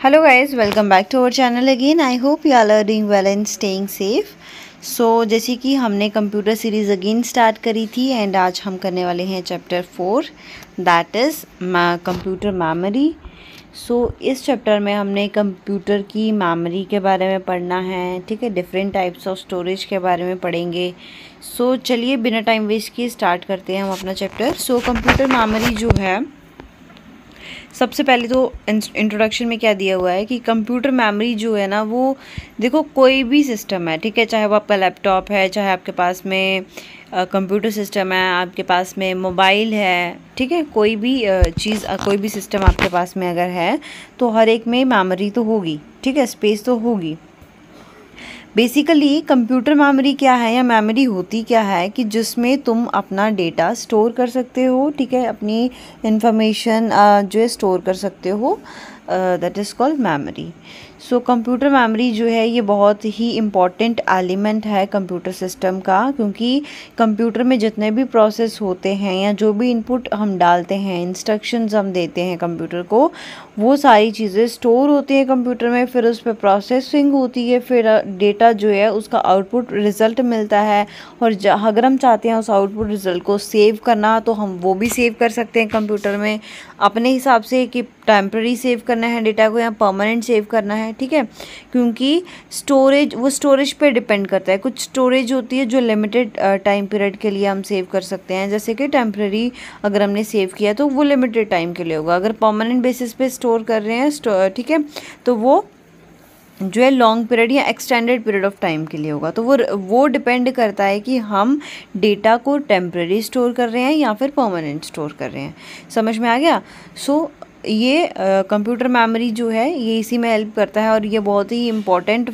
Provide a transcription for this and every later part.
Hello guys, welcome back to our channel again. I hope you all are doing well and staying safe. जैसे कि हमने computer series again start करी थी and आज हम करने वाले हैं chapter 4 that is computer memory. इस चैप्टर में हमने कंप्यूटर की मेमोरी के बारे में पढ़ना है, ठीक है। डिफरेंट टाइप्स ऑफ स्टोरेज के बारे में पढ़ेंगे। चलिए बिना टाइम वेस्ट किए स्टार्ट करते हैं हम अपना चैप्टर। कंप्यूटर मेमोरी जो है, सबसे पहले तो इंट्रोडक्शन में क्या दिया हुआ है कि कंप्यूटर मेमोरी जो है ना, वो देखो कोई भी सिस्टम है, ठीक है। चाहे वो आपका लैपटॉप है, चाहे आपके पास में कंप्यूटर सिस्टम है, आपके पास में मोबाइल है, ठीक है। कोई भी चीज़, कोई भी सिस्टम आपके पास में अगर है तो हर एक में मेमोरी तो होगी, ठीक है, स्पेस तो होगी। बेसिकली कंप्यूटर मेमोरी क्या है या मेमोरी होती क्या है कि जिसमें तुम अपना डेटा स्टोर कर सकते हो, ठीक है, अपनी इंफॉर्मेशन जो है स्टोर कर सकते हो, that is called memory. Computer memory जो है ये बहुत ही इम्पॉर्टेंट एलिमेंट है कंप्यूटर सिस्टम का, क्योंकि कंप्यूटर में जितने भी प्रोसेस होते हैं या जो भी इनपुट हम डालते हैं, इंस्ट्रक्शंस हम देते हैं कंप्यूटर को, वो सारी चीज़ें स्टोर होती हैं कंप्यूटर में। फिर उस पर प्रोसेसिंग होती है, फिर डेटा जो है उसका आउटपुट रिज़ल्ट मिलता है। और अगर हम चाहते हैं उस आउटपुट रिज़ल्ट को सेव करना तो हम वो भी सेव कर सकते हैं कंप्यूटर में अपने हिसाब से, कि टेम्पररी सेव करना है डेटा को या परमानेंट सेव करना है, ठीक है। क्योंकि स्टोरेज, वो स्टोरेज पे डिपेंड करता है। कुछ स्टोरेज होती है जो लिमिटेड टाइम पीरियड के लिए हम सेव कर सकते हैं, जैसे कि टेम्पररी अगर हमने सेव किया तो वो लिमिटेड टाइम के लिए होगा। अगर परमानेंट बेसिस पे स्टोर कर रहे हैं, ठीक है, तो वो जो है लॉन्ग पीरियड या एक्सटेंडेड पीरियड ऑफ टाइम के लिए होगा। तो वो डिपेंड करता है कि हम डेटा को टेम्पररी स्टोर कर रहे हैं या फिर परमानेंट स्टोर कर रहे हैं। समझ में आ गया? ये कंप्यूटर मेमोरी जो है ये इसी में हेल्प करता है और ये बहुत ही इम्पॉर्टेंट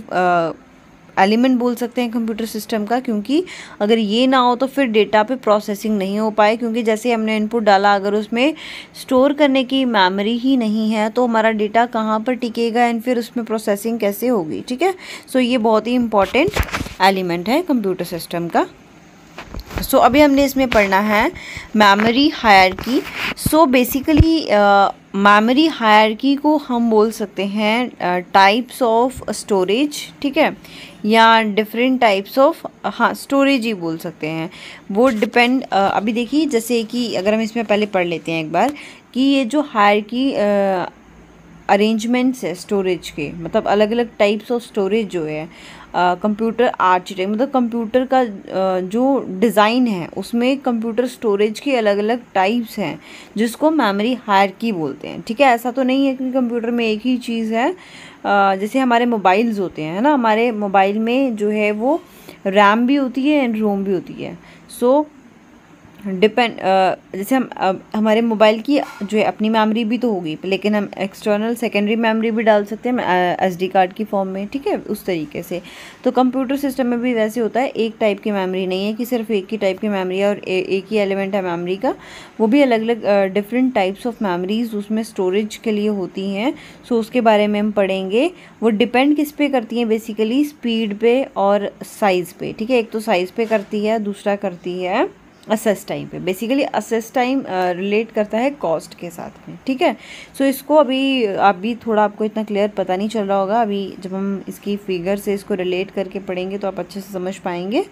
एलिमेंट बोल सकते हैं कंप्यूटर सिस्टम का, क्योंकि अगर ये ना हो तो फिर डेटा पे प्रोसेसिंग नहीं हो पाए। क्योंकि जैसे हमने इनपुट डाला, अगर उसमें स्टोर करने की मेमोरी ही नहीं है तो हमारा डेटा कहाँ पर टिकेगा एंड फिर उसमें प्रोसेसिंग कैसे होगी, ठीक है। ये बहुत ही इम्पॉर्टेंट एलिमेंट है कंप्यूटर सिस्टम का। अभी हमने इसमें पढ़ना है memory hierarchy. Basically memory hierarchy को हम बोल सकते हैं टाइप्स ऑफ स्टोरेज, ठीक है, या डिफरेंट टाइप्स ऑफ, हाँ, स्टोरेज ही बोल सकते हैं। वो डिपेंड, अभी देखिए, जैसे कि अगर हम इसमें पहले पढ़ लेते हैं एक बार कि ये जो हायरार्की अरेंजमेंट्स है स्टोरेज के, मतलब अलग अलग टाइप्स ऑफ स्टोरेज जो है कंप्यूटर आर्किटेक्चर, मतलब कंप्यूटर का जो डिज़ाइन है उसमें कंप्यूटर स्टोरेज के अलग अलग टाइप्स हैं जिसको मेमोरी हायरार्की बोलते हैं, ठीक है। ऐसा तो नहीं है कि कंप्यूटर में एक ही चीज़ है। जैसे हमारे मोबाइल्स होते हैं ना, हमारे मोबाइल में जो है वो रैम भी होती है एंड रोम भी होती है। डिपेंड, जैसे हम हमारे मोबाइल की जो है अपनी मेमोरी भी तो होगी, लेकिन हम एक्सटर्नल सेकेंडरी मेमोरी भी डाल सकते हैं एसडी कार्ड की फॉर्म में, ठीक है, उस तरीके से। तो कंप्यूटर सिस्टम में भी वैसे होता है, एक टाइप की मेमोरी नहीं है कि सिर्फ एक ही टाइप की मेमोरी है और एक ही एलिमेंट है मेमोरी का। वो भी अलग अलग डिफरेंट टाइप्स ऑफ मेमोरीज उसमें स्टोरेज के लिए होती हैं। उसके बारे में हम पढ़ेंगे। वो डिपेंड किस पे करती हैं? बेसिकली स्पीड पे और साइज़ पे, ठीक है। एक तो साइज़ पे करती है, दूसरा करती है असेस टाइम पे। बेसिकली असेस टाइम रिलेट करता है कॉस्ट के साथ में, ठीक है। इसको अभी थोड़ा आपको इतना क्लियर पता नहीं चल रहा होगा, अभी जब हम इसकी फिगर से इसको रिलेट करके पढ़ेंगे तो आप अच्छे से समझ पाएंगे।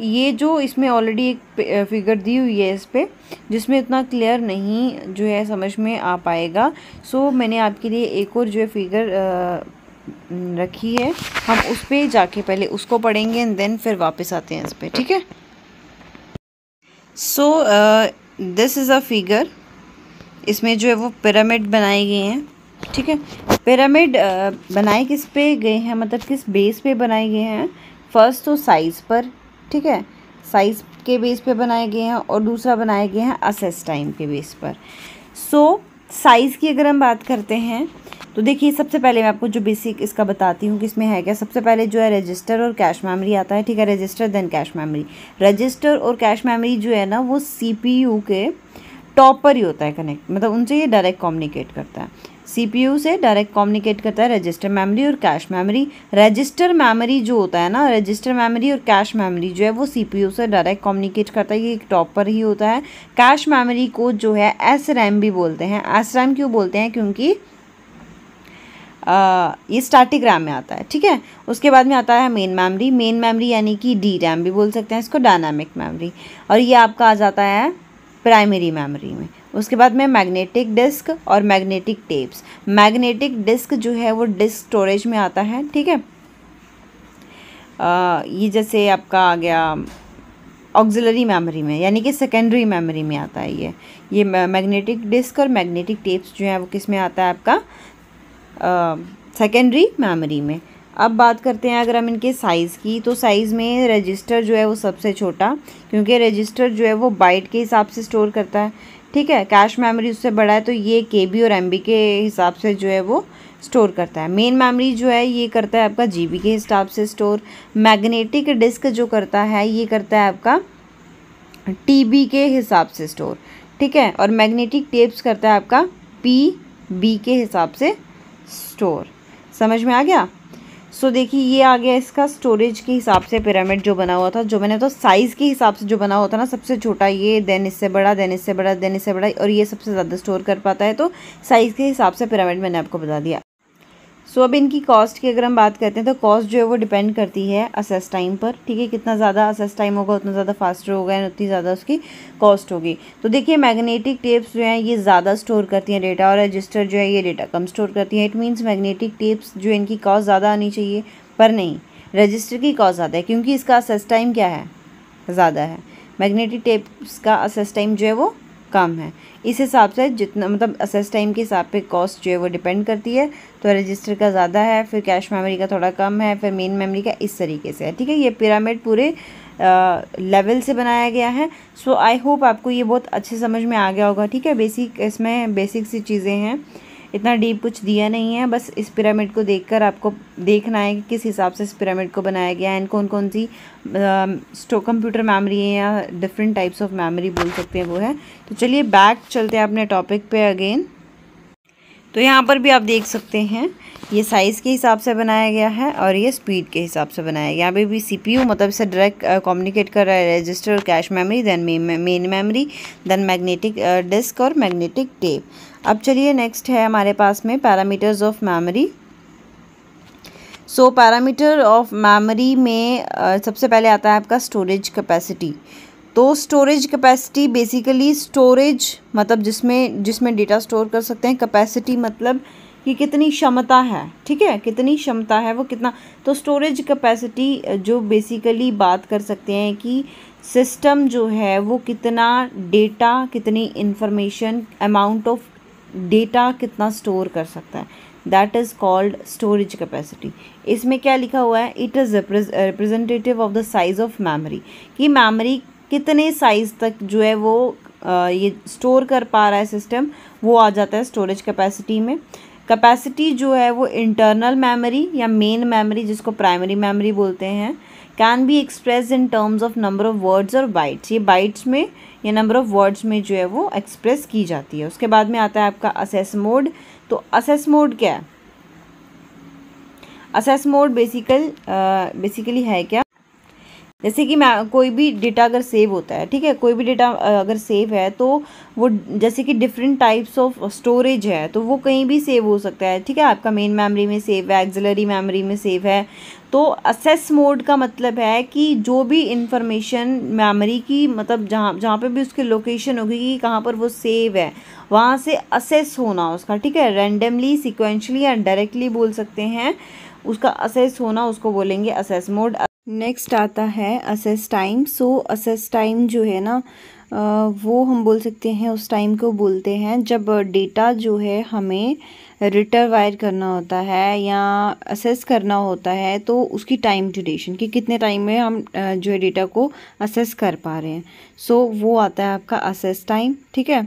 ये जो इसमें ऑलरेडी एक फिगर दी हुई है इस पर, जिसमें इतना क्लियर नहीं जो है समझ में आ पाएगा। मैंने आपके लिए एक और जो है फिगर रखी है, हम उस पर जाके पहले उसको पढ़ेंगे एंड देन फिर वापस आते हैं इस पर, ठीक है। This is a figure. इसमें जो है वो पिरामिड बनाए गए हैं, ठीक है। पिरामिड बनाए किस पे गए हैं, मतलब किस बेस पे बनाए गए हैं? फर्स्ट तो साइज़ पर, ठीक है, साइज़ के बेस पे बनाए गए हैं, और दूसरा बनाए गए हैं असेस टाइम के बेस पर। साइज़ की अगर हम बात करते हैं तो देखिए, सबसे पहले मैं आपको जो बेसिक इसका बताती हूँ कि इसमें है क्या। सबसे पहले जो है रजिस्टर और कैश मेमोरी आता है, ठीक है। Register then cache memory. Register और कैश मेमोरी जो है ना, वो सीपीयू के टॉप पर ही होता है कनेक्ट, मतलब उनसे ये डायरेक्ट कम्युनिकेट करता है। सीपीयू से डायरेक्ट कम्युनिकेट करता है रजिस्टर मेमोरी और कैश मेमोरी। रजिस्टर मेमोरी जो होता है ना, रजिस्टर मेमोरी और कैश मेमोरी जो है वो सीपीयू से डायरेक्ट कम्युनिकेट करता है, ये टॉप पर ही होता है। कैश मेमोरी को जो है एस रैम भी बोलते हैं। एस रैम क्यों बोलते हैं? क्योंकि ये स्टैटिक रैम में आता है, ठीक है। उसके बाद में आता है मेन मेमोरी। मेन मेमोरी यानी कि डी रैम भी बोल सकते हैं इसको, डायनामिक मेमोरी, और ये आपका आ जाता है प्राइमरी मेमोरी में। उसके बाद में मैग्नेटिक डिस्क और मैग्नेटिक टेप्स। मैग्नेटिक डिस्क जो है वो डिस्क स्टोरेज में आता है, ठीक है। ये जैसे आपका आ गया ऑक्सिलरी मेमोरी में, यानी कि सेकेंडरी मेमोरी में आता है ये मैग्नेटिक डिस्क और मैग्नेटिक टेप्स जो है वो किस में आता है आपका सेकेंडरी मेमोरी में। अब बात करते हैं अगर हम इनके साइज़ की, तो साइज़ में रजिस्टर जो है वो सबसे छोटा, क्योंकि रजिस्टर जो है वो बाइट के हिसाब से स्टोर करता है, ठीक है। कैश मेमोरी उससे बड़ा है, तो ये केबी और एमबी के हिसाब से जो है वो स्टोर करता है। मेन मेमोरी जो है ये करता है आपका जीबी के हिसाब से स्टोर। मैग्नेटिक डिस्क जो करता है ये करता है आपका टीबी के हिसाब से स्टोर, ठीक है। और मैग्नेटिक टेप्स करता है आपका पीबी के हिसाब से स्टोर। समझ में आ गया। सो देखिए ये आ गया इसका स्टोरेज के हिसाब से पिरामिड जो बना हुआ था, जो मैंने तो साइज़ के हिसाब से जो बना हुआ था ना, सबसे छोटा ये, देन इससे बड़ा, देन इससे बड़ा, देन इससे बड़ा, और ये सबसे ज़्यादा स्टोर कर पाता है, तो साइज़ के हिसाब से पिरामिड मैंने आपको बता दिया। सो अब इनकी कॉस्ट की अगर हम बात करते हैं तो कॉस्ट जो है वो डिपेंड करती है असेस टाइम पर, ठीक है। कितना ज़्यादा असेस टाइम होगा उतना ज़्यादा फास्टर होगा एंड उतनी ज़्यादा उसकी कॉस्ट होगी। तो देखिए मैग्नेटिक टेप्स जो हैं ये ज़्यादा स्टोर करती हैं डेटा, और रजिस्टर जो है ये डेटा कम स्टोर करती हैं। इट मीन्स मैग्नेटिक टेप्स जो इनकी कॉस्ट ज़्यादा आनी चाहिए, पर नहीं, रजिस्टर की कॉस्ट ज़्यादा है, क्योंकि इसका असेस टाइम क्या है, ज़्यादा है। मैग्नेटिक टेप्स का असेस टाइम जो है वो कम है। इस हिसाब से जितना मतलब असेस टाइम के हिसाब पे कॉस्ट जो है वो डिपेंड करती है। तो रजिस्टर का ज़्यादा है, फिर कैश मेमोरी का थोड़ा कम है, फिर मेन मेमोरी का इस तरीके से है, ठीक है। ये पिरामिड पूरे लेवल से बनाया गया है। सो आई होप आपको ये बहुत अच्छे समझ में आ गया होगा, ठीक है। बेसिक इसमें बेसिक सी चीज़ें हैं, इतना डीप कुछ दिया नहीं है। बस इस पिरामिड को देखकर आपको देखना है कि किस हिसाब से इस पिरामिड को बनाया गया है, एंड कौन कौन सी कंप्यूटर मेमोरी है या डिफरेंट टाइप्स ऑफ मेमोरी बोल सकते हैं वो है। तो चलिए बैक चलते हैं अपने टॉपिक पे अगेन। तो यहाँ पर भी आप देख सकते हैं ये साइज़ के हिसाब से बनाया गया है और ये स्पीड के हिसाब से बनाया गया है। यहाँ पे भी सीपीयू मतलब इससे डायरेक्ट कम्युनिकेट कर रहा है रजिस्टर और cache memory, then main memory, then magnetic disk और मैग्नेटिक टेप। अब चलिए नेक्स्ट है हमारे पास में parameters of memory. So parameter of memory में सबसे पहले आता है आपका स्टोरेज कैपेसिटी। तो स्टोरेज कैपेसिटी बेसिकली स्टोरेज मतलब जिसमें डेटा स्टोर कर सकते हैं, कैपेसिटी मतलब कि कितनी क्षमता है, ठीक है, कितनी क्षमता है वो कितना। तो स्टोरेज कैपेसिटी जो बेसिकली बात कर सकते हैं कि सिस्टम जो है वो कितना डेटा, कितनी इंफॉर्मेशन, अमाउंट ऑफ डेटा कितना स्टोर कर सकता है, that is called storage capacity. इसमें क्या लिखा हुआ है, it is representative of the size of memory, कि मेमोरी कितने साइज़ तक जो है वो ये स्टोर कर पा रहा है सिस्टम, वो आ जाता है स्टोरेज कैपेसिटी में। कैपेसिटी जो है वो इंटरनल मेमोरी या मेन मेमोरी, जिसको प्राइमरी मेमोरी बोलते हैं, can be express in terms of number of words और बाइट्स। ये बाइट्स में या नंबर ऑफ वर्ड्स में जो है वो एक्सप्रेस की जाती है। उसके बाद में आता है आपका असेस मोड। तो असेस मोड क्या है, असेस मोड बेसिकली है क्या, जैसे कि कोई भी डेटा अगर सेव होता है, ठीक है, कोई भी डेटा अगर सेव है तो वो जैसे कि डिफरेंट टाइप्स ऑफ स्टोरेज है तो वो कहीं भी सेव हो सकता है, ठीक है। आपका मेन मेमोरी में सेव है, एक्सिलरी मेमोरी में सेव है। तो असेस मोड का मतलब है कि जो भी इंफॉर्मेशन मेमोरी की मतलब जहाँ पे भी उसकी लोकेशन होगी कि कहाँ पर वो सेव है, वहाँ से असेस होना उसका, ठीक है, रैंडमली, सिक्वेंशली या डायरेक्टली बोल सकते हैं, उसका असेस होना उसको बोलेंगे असेस मोड। नेक्स्ट आता है असेस टाइम। सो असेस टाइम जो है ना वो हम बोल सकते हैं, उस टाइम को बोलते हैं जब डेटा जो है हमें रिट्रीव करना होता है या असेस करना होता है, तो उसकी टाइम ड्यूरेशन कि कितने टाइम में हम जो है डेटा को असेस कर पा रहे हैं। सो वो आता है आपका असेस टाइम, ठीक है,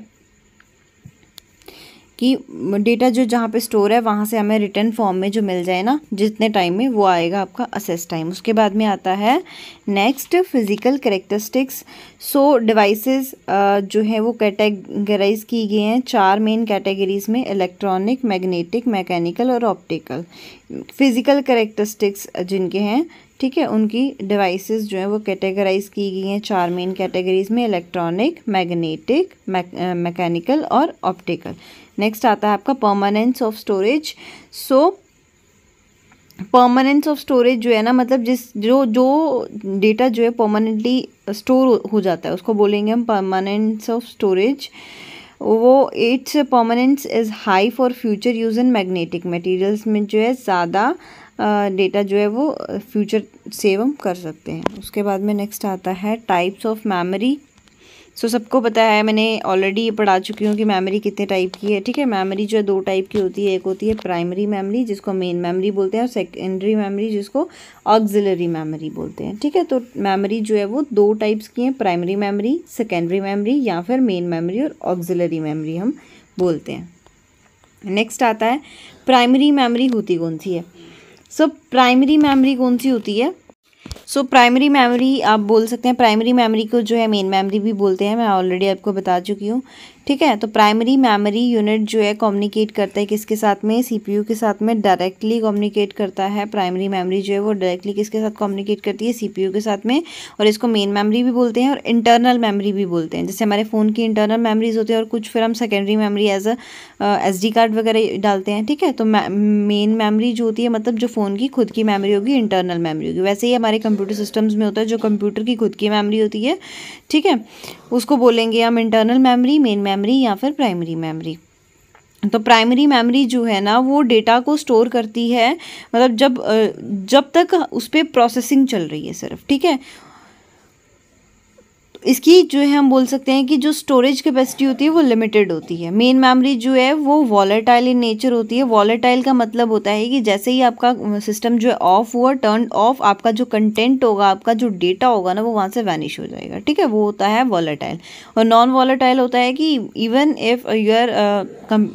कि डेटा जो जहाँ पे स्टोर है वहाँ से हमें रिटर्न फॉर्म में जो मिल जाए ना जितने टाइम में, वो आएगा आपका असेस टाइम। उसके बाद में आता है नेक्स्ट फिज़िकल कैरेक्टरिस्टिक्स। सो डिवाइसेस जो है वो कैटेगराइज की गई हैं 4 मेन कैटेगरीज में, इलेक्ट्रॉनिक, मैग्नेटिक, मैकेनिकल और ऑप्टिकल। फिज़िकल कैरेक्टरिस्टिक्स जिनके हैं, ठीक है, उनकी डिवाइसेस जो है वो कैटेगराइज की गई हैं 4 मेन कैटेगरीज में, इलेक्ट्रॉनिक, मैग्नेटिक, मैकेनिकल और ऑप्टिकल। नेक्स्ट आता है आपका permanence of storage. So permanence of storage जो है ना, मतलब जो डेटा जो है परमानेंटली स्टोर हो जाता है उसको बोलेंगे हम परमानेंस ऑफ स्टोरेज। वो it's permanence is high for future use in magnetic materials में जो है ज़्यादा डेटा जो है वो फ्यूचर सेव हम कर सकते हैं। उसके बाद में नेक्स्ट आता है टाइप्स ऑफ मेमोरी। सो सबको पता है, मैंने ऑलरेडी ये पढ़ा चुकी हूँ कि मेमोरी कितने टाइप की है, ठीक है। मेमोरी जो है 2 टाइप की होती है, एक होती है प्राइमरी मेमोरी जिसको मेन मेमोरी बोलते हैं और सेकेंडरी मेमोरी जिसको ऑक्सिलरी मेमोरी बोलते हैं, ठीक है। तो मेमोरी जो है वो 2 टाइप्स की हैं, प्राइमरी मेमोरी, सेकेंडरी मेमोरी या फिर मेन मेमोरी और ऑक्सिलरी मेमोरी हम बोलते हैं। नेक्स्ट आता है प्राइमरी मेमोरी होती कौन सी है। सो प्राइमरी मेमोरी कौन सी होती है। सो प्राइमरी मेमोरी आप बोल सकते हैं, प्राइमरी मेमोरी को जो है मेन मेमोरी भी बोलते हैं, मैं ऑलरेडी आपको बता चुकी हूँ, ठीक है। तो प्राइमरी मेमोरी यूनिट जो है कम्युनिकेट करता है किसके साथ में, सीपीयू के साथ में डायरेक्टली कम्युनिकेट करता है। प्राइमरी मेमोरी जो है वो डायरेक्टली किसके साथ कम्युनिकेट करती है, सीपीयू के साथ में। और इसको मेन मेमोरी भी बोलते हैं और इंटरनल मेमोरी भी बोलते हैं। जैसे हमारे फ़ोन की इंटरनल मेमोरीज होती है और कुछ फिर हम secondary memory as SD card वगैरह डालते हैं, ठीक है। तो मेन मेमोरी जो होती है मतलब जो फ़ोन की खुद की मेमोरी होगी, इंटरनल मेमोरी होगी। वैसे ही हमारे कंप्यूटर सिस्टम्स में होता है, जो कंप्यूटर की खुद की मेमोरी होती है, ठीक है, उसको बोलेंगे हम इंटरनल मेमोरी, मेन मेमोरी या फिर प्राइमरी मेमोरी। तो प्राइमरी मेमोरी जो है ना वो डेटा को स्टोर करती है, मतलब जब तक उस पर प्रोसेसिंग चल रही है सिर्फ, ठीक है। इसकी जो है हम बोल सकते हैं कि जो स्टोरेज कैपेसिटी होती है वो लिमिटेड होती है। मेन मेमोरी जो है वो वॉलेटाइल इन नेचर होती है। वॉलेटाइल का मतलब होता है कि जैसे ही आपका सिस्टम जो है ऑफ हुआ, टर्न ऑफ, आपका जो कंटेंट होगा, आपका जो डेटा होगा ना वो वहाँ से वैनिश हो जाएगा, ठीक है, वो होता है वॉलेटाइल। और नॉन वॉलेटाइल होता है कि even if your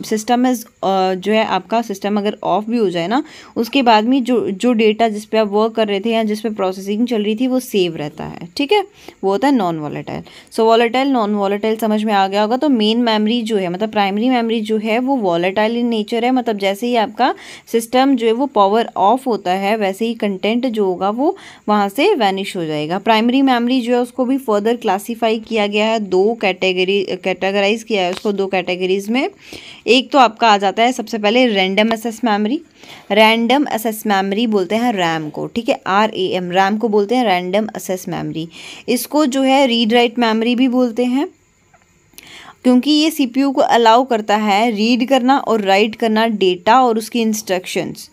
system is जो है आपका सिस्टम अगर ऑफ भी हो जाए ना, उसके बाद में जो डेटा जिस पे आप वर्क कर रहे थे या जिस पे प्रोसेसिंग चल रही थी वो सेव रहता है, ठीक है, वो होता है नॉन वॉलेटाइल। सो वॉलेटाइल नॉन वॉलेटाइल समझ में आ गया होगा। तो मेन मेमोरी जो है मतलब प्राइमरी मेमोरी जो है वो वॉलेटाइल इन नेचर है, मतलब जैसे ही आपका सिस्टम जो है वो पावर ऑफ होता है वैसे ही कंटेंट जो होगा वो वहाँ से वैनिश हो जाएगा। प्राइमरी मेमोरी जो है उसको भी फर्दर क्लासीफाई किया गया है, कैटेगराइज किया है उसको 2 कैटेगरीज में। एक तो आपका आ जाता है सबसे पहले random access memory. Random access memory बोलते हैं रैम को, ठीक है, RAM, रैम को बोलते हैं रैंडम एक्सेस मेमोरी। इसको जो है रीड राइट मेमोरी भी बोलते हैं, क्योंकि ये CPU को अलाउ करता है रीड करना और राइट करना डेटा और उसकी इंस्ट्रक्शंस।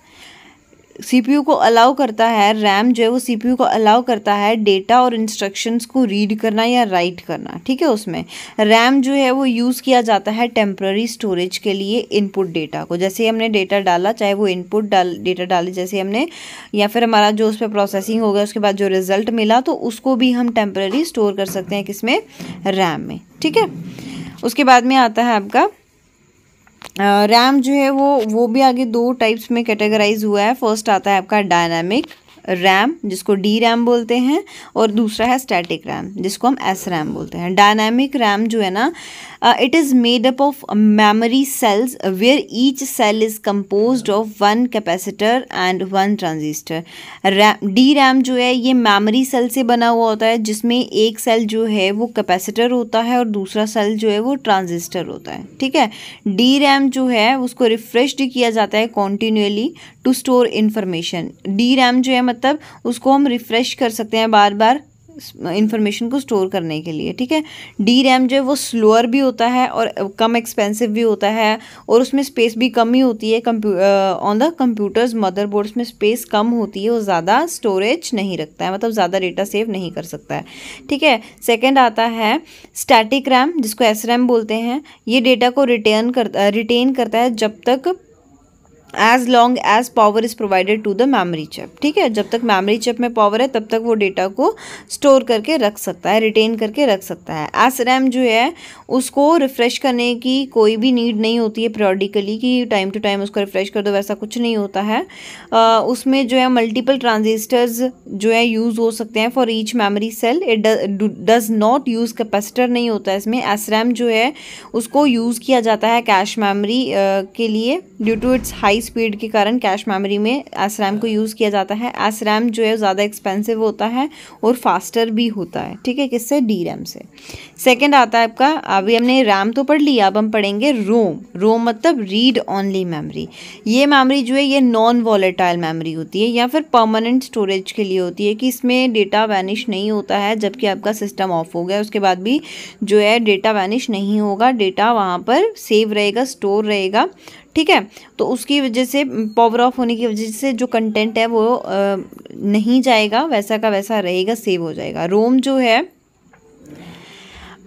CPU को अलाउ करता है, रैम जो है वो CPU को अलाउ करता है डेटा और इंस्ट्रक्शंस को रीड करना या राइट करना, ठीक है। उसमें रैम जो है वो यूज़ किया जाता है टेम्पररी स्टोरेज के लिए इनपुट डेटा को। जैसे हमने डेटा डाला, चाहे वो इनपुट डेटा डाले जैसे हमने, या फिर हमारा जो उस पर प्रोसेसिंग हो गया उसके बाद जो रिजल्ट मिला, तो उसको भी हम टेम्पररी स्टोर कर सकते हैं किसमें, रैम में, ठीक है। उसके बाद में आता है आपका रैम जो है वो भी आगे 2 टाइप्स में कैटेगराइज हुआ है। फर्स्ट आता है आपका डायनामिक रैम जिसको DRAM बोलते हैं, और दूसरा है स्टैटिक रैम जिसको हम SRAM बोलते हैं। डायनामिक रैम जो है ना, it is made up of memory cells where each cell is composed of 1 capacitor and 1 transistor. DRAM जो है ये मेमोरी सेल से बना हुआ होता है, जिसमें एक सेल जो है वो कैपेसिटर होता है और दूसरा सेल जो है वो ट्रांजिस्टर होता है, ठीक है। DRAM जो है उसको रिफ्रेश्ड किया जाता है कॉन्टिन्यूअली टू स्टोर इन्फॉर्मेशन। DRAM जो है मतलब उसको हम रिफ़्रेश कर सकते हैं बार बार इंफॉर्मेशन को स्टोर करने के लिए, ठीक है। DRAM जो है वो स्लोअर भी होता है और कम एक्सपेंसिव भी होता है, और उसमें स्पेस भी कम ही होती है। ऑन द कंप्यूटर्स मदरबोर्ड्स में स्पेस कम होती है, वो ज़्यादा स्टोरेज नहीं रखता है, मतलब ज़्यादा डेटा सेव नहीं कर सकता है, ठीक है। सेकेंड आता है स्टैटिक रैम जिसको SRAM बोलते हैं। ये डेटा को रिटेन करता है जब तक as long as power is provided to the memory chip, ठीक है। जब तक मेमोरी चिप में पावर है तब तक वो डेटा को स्टोर करके रख सकता है, रिटेन करके रख सकता है। SRAM जो है उसको रिफ़्रेश करने की कोई भी नीड नहीं होती है पीरियडिकली कि टाइम टू टाइम उसको रिफ़्रेश कर दो, वैसा कुछ नहीं होता है। उसमें जो है मल्टीपल ट्रांजिस्टर्स जो है यूज़ हो सकते हैं for each memory cell. It does not use capacitor नहीं होता है इसमें। SRAM जो है उसको यूज़ किया जाता है कैश मेमोरी के लिए due to its high speed के कारण कैश मेमोरी में एस रैम को यूज़ किया जाता है। एस रैम जो है ज़्यादा एक्सपेंसिव होता है और फास्टर भी होता है, ठीक है, किससे, डी रैम से। सेकंड आता है आपका, अभी हमने रैम तो पढ़ लिया, अब हम पढ़ेंगे रोम। रोम मतलब रीड ऑनली मेमोरी। ये मेमोरी जो है ये नॉन वॉलेटाइल मेमोरी होती है या फिर परमानेंट स्टोरेज के लिए होती है कि इसमें डेटा वैनिश नहीं होता है जबकि आपका सिस्टम ऑफ हो गया उसके बाद भी जो है डेटा वैनिश नहीं होगा, डेटा वहाँ पर सेव रहेगा, स्टोर रहेगा, ठीक है। तो उसकी वजह से, पावर ऑफ होने की वजह से जो कंटेंट है वो नहीं जाएगा, वैसा का वैसा रहेगा, सेव हो जाएगा। रोम जो है,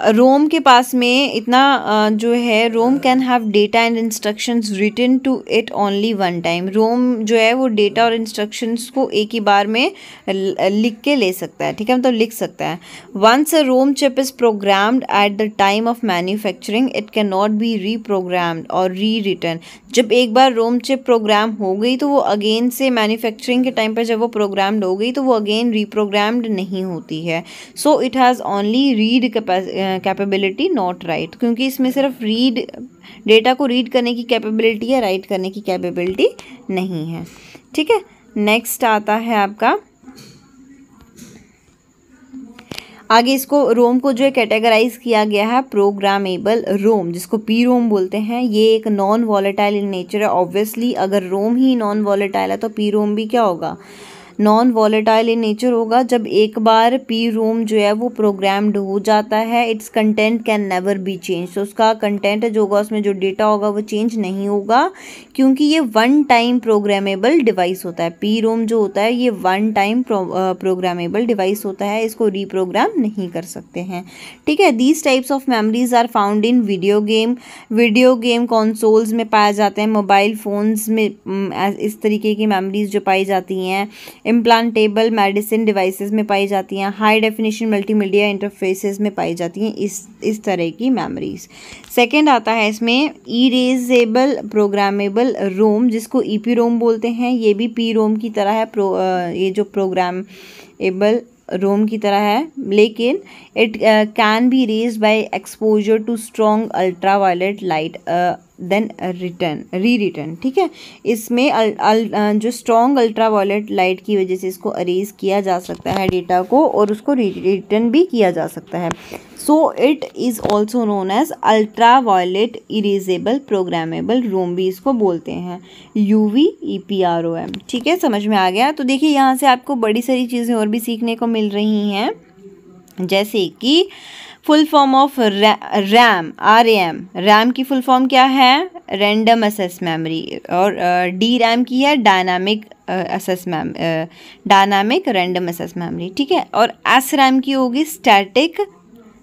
रोम के पास में इतना जो है, ROM can have data and instructions written to it only one time. ROM जो है वो डेटा और इंस्ट्रक्शंस को एक ही बार में लिख के ले सकता है, ठीक है, मतलब लिख सकता है। Once a ROM chip is programmed at the time of manufacturing it can not be reprogrammed और री रिटन। जब एक बार रोम चिप प्रोग्राम हो गई तो वो अगेन से मैन्युफैक्चरिंग के टाइम पर जब वो प्रोग्राम्ड हो गई तो वो अगेन रीप्रोग्राम्ड नहीं होती है। So it has only read capability not right, क्योंकि इसमें सिर्फ रीड, डेटा को रीड करने की कैपेबिलिटी है, राइट करने की कैपेबिलिटी नहीं है, ठीक है। नेक्स्ट आता है आपका, आगे इसको रोम को जो है कैटेगराइज किया गया है प्रोग्रामेबल रोम, जिसको पी रोम बोलते हैं। ये एक नॉन वॉलेटाइल इन नेचर है। ऑब्वियसली अगर रोम ही नॉन वॉलेटाइल है तो पी रोम भी क्या होगा, नॉन वॉलेटाइल इन नेचर होगा। जब एक बार पी रोम जो है वो प्रोग्राम्ड हो जाता है, it's content can never be change. तो उसका कंटेंट जो होगा, उसमें जो डेटा होगा वो चेंज नहीं होगा, क्योंकि ये वन टाइम प्रोग्रामेबल डिवाइस होता है। पी रोम जो होता है ये वन टाइम प्रोग्रामेबल डिवाइस होता है, इसको रीप्रोग्राम नहीं कर सकते हैं, ठीक है। These types of memories are found in video game consoles में पाए जाते हैं, मोबाइल फ़ोन्स में इस तरीके की मेमोरीज जो पाई जाती हैं, इम्प्लांटेबल मेडिसिन डिवाइसेस में पाई जाती हैं, हाई डेफिनेशन मल्टीमीडिया इंटरफेसेस में पाई जाती हैं इस तरह की मेमोरीज। सेकंड आता है इसमें इरेजेबल प्रोग्रामेबल रोम, जिसको ईपी रोम बोलते हैं। ये भी पी रोम की तरह है, ये जो प्रोग्रामेबल रोम की तरह है, लेकिन it can be erased by exposure to strong ultraviolet light then return, ठीक है। इसमें जो स्ट्रॉन्ग अल्ट्रावायलेट लाइट की वजह से इसको अरेज किया जा सकता है डेटा को, और उसको रिटर्न भी किया जा सकता है। So it is also known as ultraviolet erasable programmable ROM भी इसको बोलते हैं, UVEPROM, ठीक है, समझ में आ गया। तो देखिए यहाँ से आपको बड़ी सारी चीज़ें और भी सीखने को मिल रही हैं, जैसे कि full form of RAM, RAM। RAM की फुल फॉर्म क्या है, रैंडम एक्सेस मेमोरी, और डी रैम की है डायनामिक रैंडम एक्सेस मेमोरी, ठीक है। और एस रैम की होगी स्टैटिक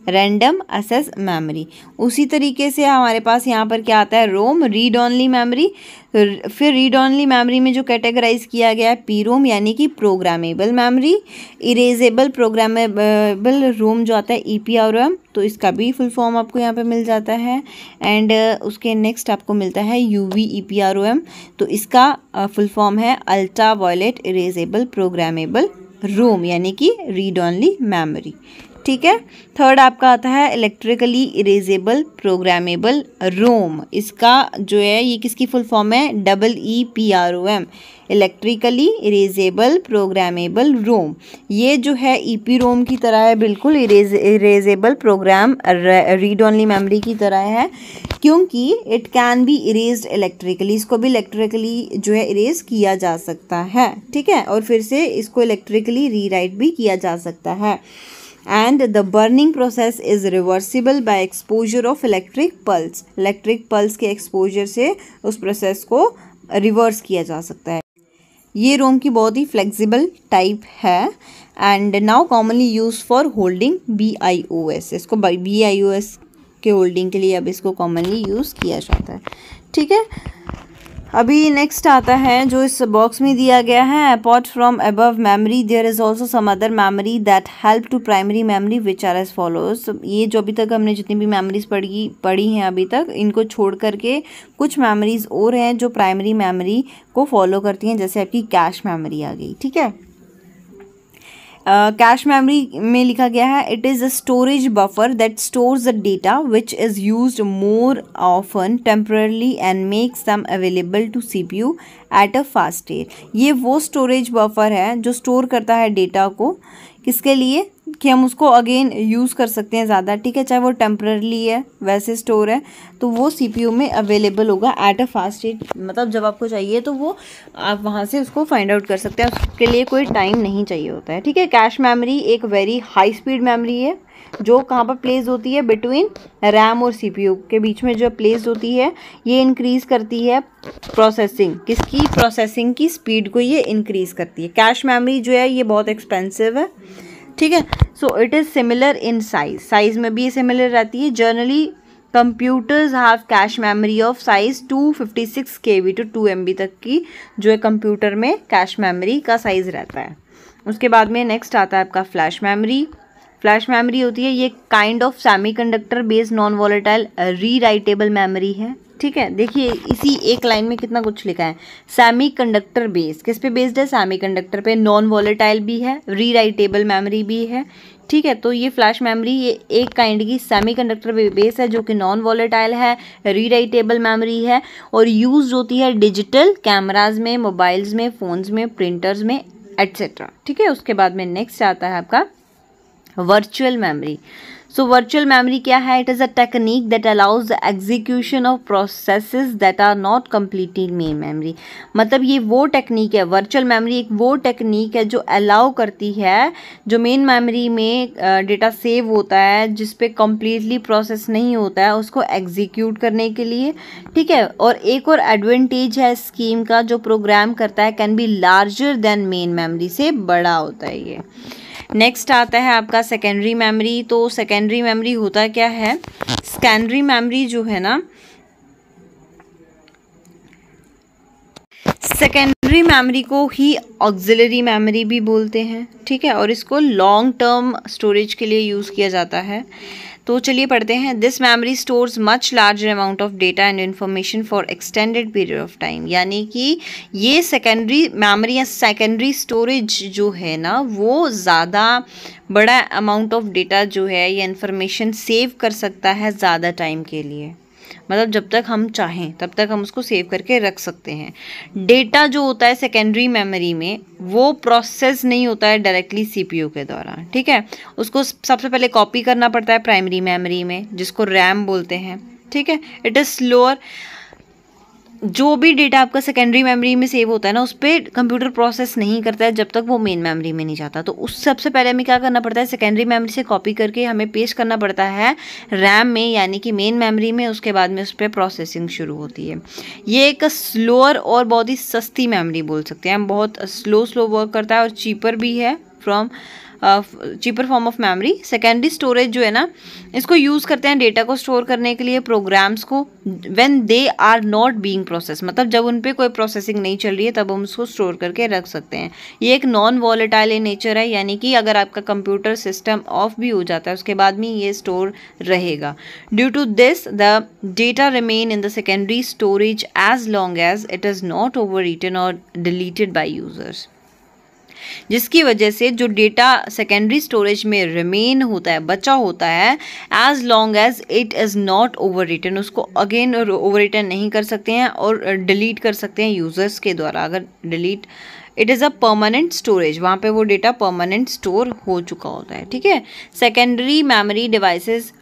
रैंडम एक्सेस मेमोरी। उसी तरीके से हमारे पास यहाँ पर क्या आता है, रोम, रीड ऑनली मेमोरी। फिर रीड ऑनली मेमोरी में जो कैटेगराइज किया गया है पी रोम, यानी कि प्रोग्रामेबल मेमोरी। इरेजेबल प्रोग्रामेबल रोम जो आता है EPROM, तो इसका भी फुल फॉर्म आपको यहाँ पे मिल जाता है। एंड उसके नेक्स्ट आपको मिलता है UVEPROM, तो इसका फुल फॉर्म है ultra violet erasable programmable ROM, यानी कि रीड ऑनली मेमोरी, ठीक है। थर्ड आपका आता है इलेक्ट्रिकली इरेजेबल प्रोग्रामेबल रोम। इसका जो है ये किसकी फुल फॉर्म है, EEPROM, electrically erasable programmable ROM. ये जो है ईपी रोम की तरह है, बिल्कुल erasable program read only memory की तरह है, क्योंकि it can be erased electrically. इसको भी इलेक्ट्रिकली जो है इरेज किया जा सकता है, ठीक है, और फिर से इसको इलेक्ट्रिकली रीराइट भी किया जा सकता है। and the burning process is reversible by exposure of electric pulse। Electric pulse के एक्सपोजर से उस प्रोसेस को रिवर्स किया जा सकता है। ये रोम की बहुत ही फ्लेक्सिबल टाइप है and now commonly use for holding BIOS। इसको BIOS के होल्डिंग के लिए अब इसको कॉमनली यूज़ किया जाता है, ठीक है। अभी नेक्स्ट आता है जो इस बॉक्स में दिया गया है, apart from above memory there is also some other memory that help to primary memory which are as follows. ये जो अभी तक हमने जितनी भी मेमोरीज पढ़ी हैं अभी तक, इनको छोड़ करके कुछ मेमोरीज और हैं जो प्राइमरी मेमोरी को फॉलो करती हैं, जैसे आपकी कैश मेमोरी आ गई, ठीक है। कैश मेमोरी में लिखा गया है it is a storage buffer that stores the data which is used more often temporarily and makes them available to CPU at a fast rate. ये वो स्टोरेज बफर है जो स्टोर करता है डेटा को, किसके लिए कि हम उसको अगेन यूज़ कर सकते हैं ज़्यादा, ठीक है, चाहे वो टेम्परली है वैसे स्टोर है तो वो सीपीयू में अवेलेबल होगा एट अ फास्ट रेट, मतलब जब आपको चाहिए तो वो आप वहाँ से उसको फाइंड आउट कर सकते हैं, उसके लिए कोई टाइम नहीं चाहिए होता है, ठीक है। कैश मेमोरी एक वेरी हाई स्पीड मेमोरी है जो कहाँ पर प्लेस होती है, बिटवीन रैम और सीपीयू के बीच में जो प्लेस होती है। ये इंक्रीज़ करती है प्रोसेसिंग, किसकी, प्रोसेसिंग की स्पीड को ये इंक्रीज़ करती है। कैश मेमोरी जो है ये बहुत एक्सपेंसिव है, ठीक है। So it is similar in size में भी ये सिमिलर रहती है। Generally computers have cache memory of size 256 KB to 2 MB तक की जो है कंप्यूटर में कैश मेमोरी का साइज़ रहता है। उसके बाद में नेक्स्ट आता है आपका फ्लैश मेमोरी। फ्लैश मेमोरी होती है ये kind of semiconductor based non volatile rewritable memory है, ठीक है। देखिए इसी एक लाइन में कितना कुछ लिखा है, सेमीकंडक्टर बेस्ड, किस पे बेस्ड है, सेमीकंडक्टर पे, नॉन वॉलेटाइल भी है, रीराइटेबल मेमोरी भी है, ठीक है। तो ये फ्लैश मेमोरी ये एक काइंड की सेमीकंडक्टर बेस है जो कि नॉन वॉलेटाइल है, रीराइटेबल मेमोरी है और यूज होती है डिजिटल कैमराज में, मोबाइल्स में, फ़ोन्स में, प्रिंटर्स में एट्सेट्रा, ठीक है। उसके बाद में नेक्स्ट आता है आपका virtual memory. So virtual memory क्या है, it is a technique that allows the execution of processes that are not completely main memory. मतलब ये वो टेक्निक है, वर्चुअल मेमोरी एक वो टेक्निक है जो अलाउ करती है जो मेन मेमोरी में डेटा सेव होता है जिस पे कम्प्लीटली प्रोसेस नहीं होता है उसको एग्जीक्यूट करने के लिए, ठीक है। और एक और एडवांटेज है स्कीम का, जो प्रोग्राम करता है can be larger than main memory, से बड़ा होता है ये। नेक्स्ट आता है आपका सेकेंडरी मेमोरी। तो सेकेंडरी मेमोरी होता क्या है, सेकेंडरी मेमोरी जो है ना, सेकेंडरी मेमोरी को ही ऑक्सिलरी मेमोरी भी बोलते हैं, ठीक है, और इसको लॉन्ग टर्म स्टोरेज के लिए यूज़ किया जाता है। तो चलिए पढ़ते हैं। This memory stores much larger amount of data and information for extended period of time. यानी कि ये सेकेंडरी मेमोरी या सेकेंडरी स्टोरेज जो है ना वो ज़्यादा बड़ा अमाउंट ऑफ डेटा जो है या इन्फॉर्मेशन सेव कर सकता है ज़्यादा टाइम के लिए, मतलब जब तक हम चाहें तब तक हम उसको सेव करके रख सकते हैं। डेटा जो होता है सेकेंडरी मेमोरी में वो प्रोसेस नहीं होता है डायरेक्टली सीपीयू के द्वारा, ठीक है, उसको सबसे पहले कॉपी करना पड़ता है प्राइमरी मेमोरी में जिसको रैम बोलते हैं, ठीक है। It is slower. जो भी डेटा आपका सेकेंडरी मेमोरी में सेव होता है ना उस पर कंप्यूटर प्रोसेस नहीं करता है जब तक वो मेन मेमोरी में नहीं जाता। तो उस सबसे पहले हमें क्या करना पड़ता है, सेकेंडरी मेमोरी से कॉपी करके हमें पेस्ट करना पड़ता है रैम में यानी कि मेन मेमोरी में। उसके बाद में उस पर प्रोसेसिंग शुरू होती है। ये एक स्लोअर और बहुत ही सस्ती मेमोरी बोल सकते हैं हम, बहुत स्लो वर्क करता है और चीपर भी है from cheaper form of memory. Secondary storage जो है ना इसको यूज़ करते हैं डेटा को स्टोर करने के लिए, प्रोग्राम्स को, when they are not being process, मतलब जब उन पे कोई प्रोसेसिंग नहीं चल रही है तब हम उसको स्टोर करके रख सकते हैं। ये एक नॉन वॉलेटाइल इन नेचर है, यानी कि अगर आपका कंप्यूटर सिस्टम ऑफ भी हो जाता है उसके बाद में ये स्टोर रहेगा। Due to this the data remain in the secondary storage as long as it is not overwritten और डिलीटेड बाई यूजर्स, जिसकी वजह से जो डेटा सेकेंडरी स्टोरेज में रिमेन होता है, बचा होता है, as long as it is not overwritten, उसको अगेन ओवर रिटन नहीं कर सकते हैं और डिलीट कर सकते हैं यूज़र्स के द्वारा। अगर delete, it is a permanent storage, वहाँ पे वो डेटा परमानेंट स्टोर हो चुका होता है, ठीक है। Secondary memory devices